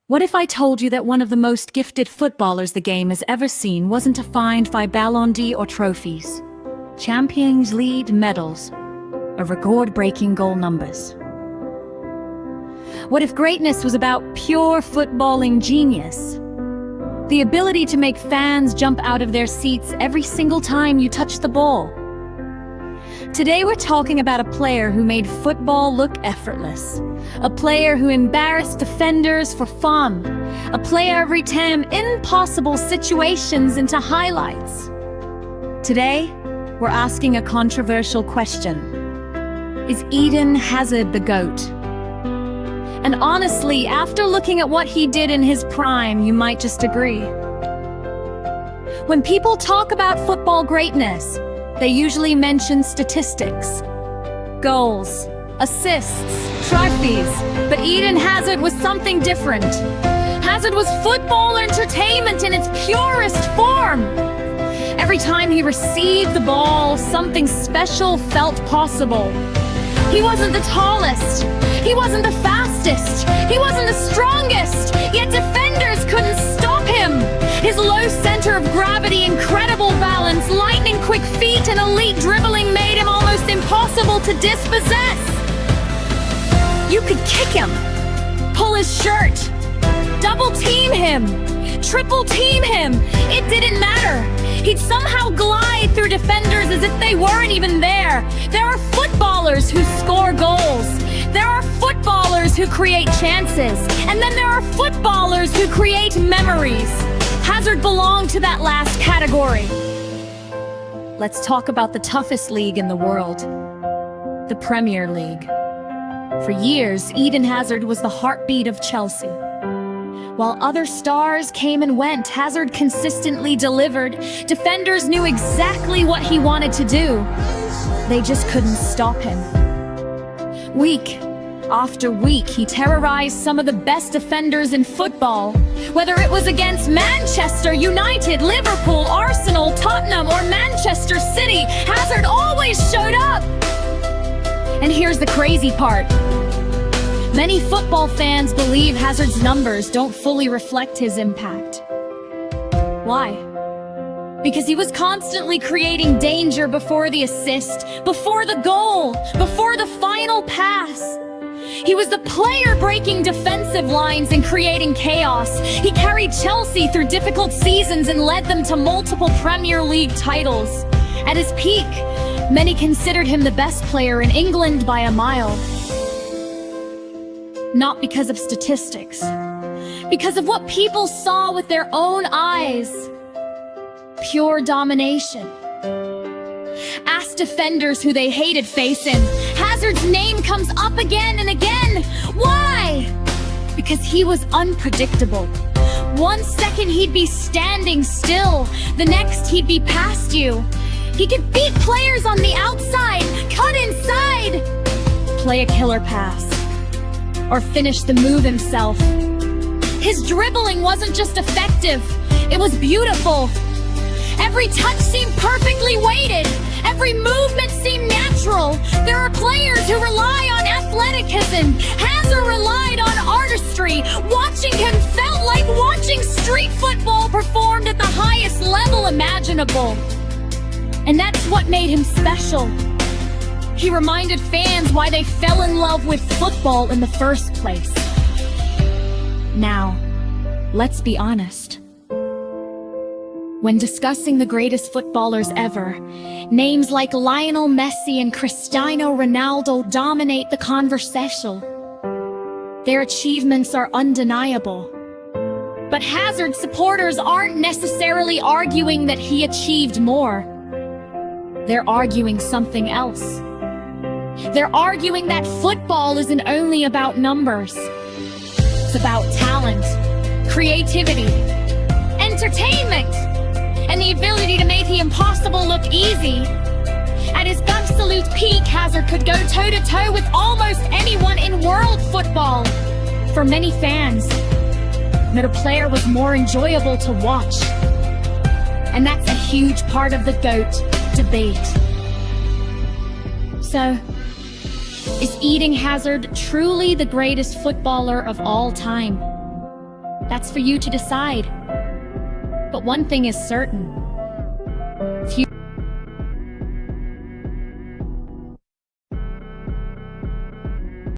What if I told you that one of the most gifted footballers the game has ever seen wasn't defined by Ballon d'Or or trophies, Champions League medals, or record-breaking goal numbers? What if greatness was about pure footballing genius? The ability to make fans jump out of their seats every single time you touch the ball. Today we're talking about a player who made football look effortless. A player who embarrassed defenders for fun. A player who turned impossible situations into highlights. Today, we're asking a controversial question. Is Eden Hazard the GOAT? And honestly, after looking at what he did in his prime, you might just agree. When people talk about football greatness, they usually mention statistics, goals, assists, trophies, but Eden Hazard was something different. Hazard was football entertainment in its purest form. Every time he received the ball, something special felt possible. He wasn't the tallest, he wasn't the fastest, he wasn't the strongest, yet defenders couldn't stop him. His low center of gravity, incredible balance, lightning-quick feet, and elite dribbling made him almost impossible to dispossess. You could kick him, pull his shirt, double-team him, triple-team him. It didn't matter. He'd somehow glide through defenders as if they weren't even there. There are footballers who score goals. There are footballers who create chances. And then there are footballers who create memories. Hazard belonged to that last category. Let's talk about the toughest league in the world, the Premier League. For years, Eden Hazard was the heartbeat of Chelsea. While other stars came and went, Hazard consistently delivered. Defenders knew exactly what he wanted to do. They just couldn't stop him. Week after week, he terrorized some of the best defenders in football. Whether it was against Manchester United, Liverpool, Arsenal, Tottenham, or Manchester City, Hazard always showed up. And here's the crazy part. Many football fans believe Hazard's numbers don't fully reflect his impact. Why? Because he was constantly creating danger before the assist, before the goal, before the final pass. He was the player breaking defensive lines and creating chaos. He carried Chelsea through difficult seasons and led them to multiple Premier League titles. At his peak, many considered him the best player in England by a mile. Not because of statistics, because of what people saw with their own eyes. Pure domination. Ask defenders who they hated face him. Hazard's name comes up again and again. Why? Because he was unpredictable. 1 second he'd be standing still, the next he'd be past you. He could beat players on the outside, cut inside, play a killer pass, or finish the move himself. His dribbling wasn't just effective, it was beautiful. Every touch seemed perfectly weighted. Every movement seemed natural. There are players who rely on athleticism. Hazard relied on artistry. Watching him felt like watching street football performed at the highest level imaginable. And that's what made him special. He reminded fans why they fell in love with football in the first place. Now, let's be honest. When discussing the greatest footballers ever, names like Lionel Messi and Cristiano Ronaldo dominate the conversation. Their achievements are undeniable. But Hazard supporters aren't necessarily arguing that he achieved more. They're arguing something else. They're arguing that football isn't only about numbers. It's about talent, creativity, entertainment, and the ability to make the impossible look easy. At his absolute peak, Hazard could go toe-to-toe with almost anyone in world football. For many fans, no player was more enjoyable to watch. And that's a huge part of the GOAT debate. So, is Eden Hazard truly the greatest footballer of all time? That's for you to decide. But one thing is certain. Few